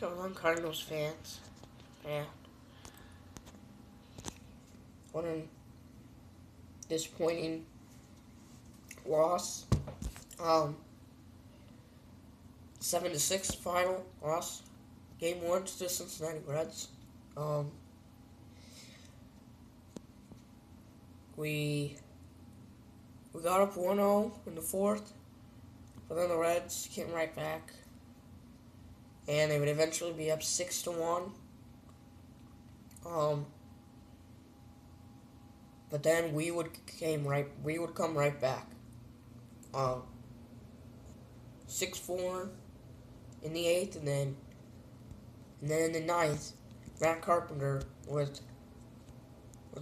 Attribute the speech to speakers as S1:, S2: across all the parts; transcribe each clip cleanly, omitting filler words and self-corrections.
S1: So I'm Cardinals fans. Yeah. What a disappointing loss. 7-6 final loss. Game 1 to the Cincinnati Reds. Um, we got up 1-0 in the fourth, but then the Reds came right back, and they would eventually be up 6-1. But then we would come right back. 6-4 in the eighth, and then in the ninth, Matt Carpenter with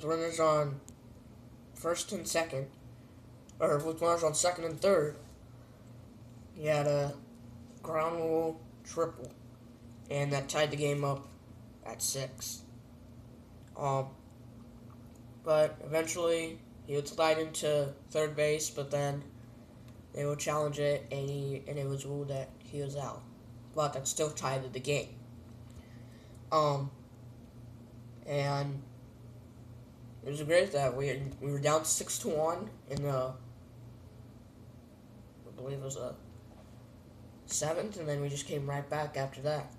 S1: runners on first and second, or with runners on second and third, he had a ground rule triple, and that tied the game up at 6. But eventually he would slide into third base, but then they would challenge it, and it was ruled that he was out. But that still tied the game. And it was great that we were down 6-1 in the, I believe it was a 7th, and then we just came right back after that.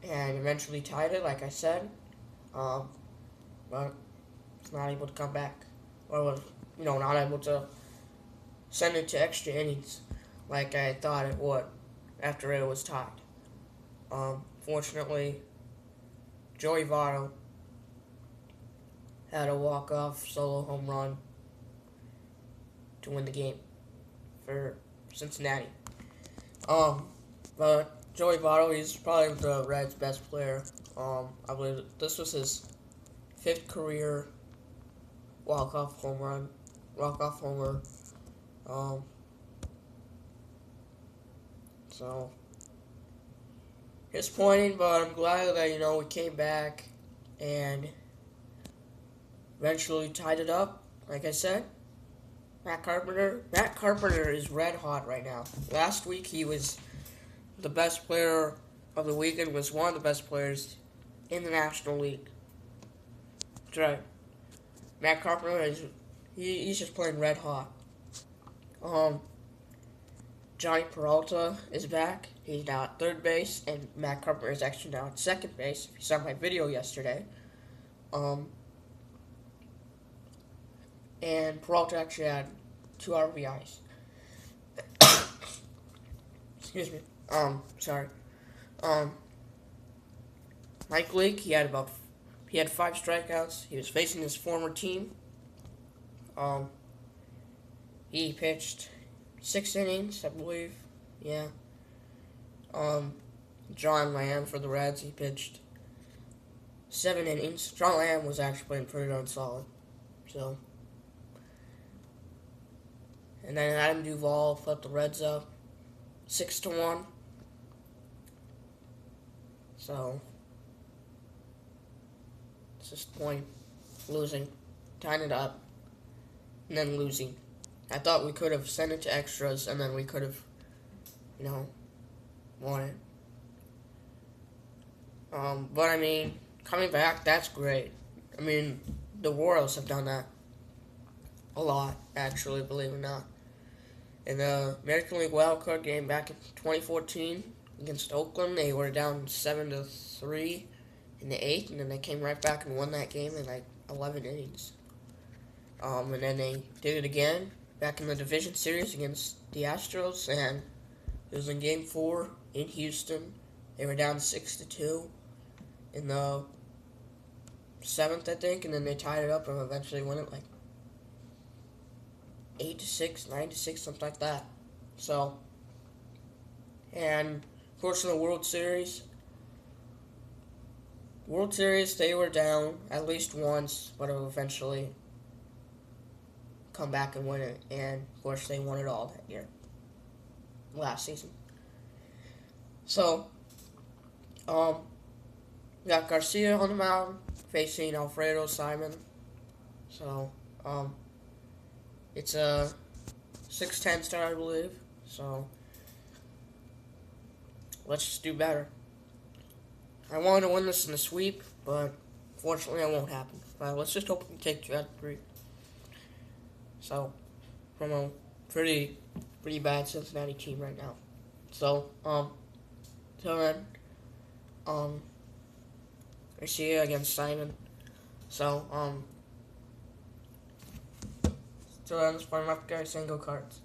S1: And eventually tied it, like I said. But it's not able to come back, or was not able to send it to extra innings like I thought it would after it was tied. Fortunately, Joey Votto had a walk-off solo home run to win the game for Cincinnati. But Joey Votto, he's probably the Reds' best player. I believe this was his 5th career walk-off homer. So disappointing, but I'm glad that we came back and eventually tied it up. Like I said, Matt Carpenter is red hot right now. Last week he was the best player of the weekend, was one of the best players in the National League. That's right. Matt Carpenter he's just playing red hot. Johnny Peralta is back. He's now at third base, and Matt Carpenter is actually now at second base. If you saw my video yesterday. And Peralta actually had 2 RBIs. Excuse me. Sorry. Mike Leake, he had 5 strikeouts. He was facing his former team. He pitched 6 innings, I believe. Yeah. John Lamb for the Reds, he pitched 7 innings. John Lamb was actually playing pretty darn solid. So. And then Adam Duvall put the Reds up 6-1. So it's just the point. Losing. Tying it up. And then losing. I thought we could have sent it to extras, and then we could have, won it. But I mean, coming back, that's great. I mean, the Royals have done that a lot, actually, believe it or not. In the American League wildcard game back in 2014 against Oakland, they were down 7-3 in the 8th, and then they came right back and won that game in 11 innings. And then they did it again back in the division series against the Astros, and it was in Game 4 in Houston. They were down 6-2 in the 7th, I think, and then they tied it up and eventually won it 8-6, 9-6, something like that. So, and of course in the World Series, they were down at least once, but it would eventually come back and win it. And of course they won it all that year, last season. So, we got Garcia on the mound facing Alfredo Simon. So, it's a 6-10 start, I believe. So, let's just do better. I wanted to win this in the sweep, but fortunately, it won't happen. But let's just hope we can take 2 out of 3. So, from a pretty bad Cincinnati team right now. So, till then, Garcia against Simon. So, till then, it's my guys saying go Cards.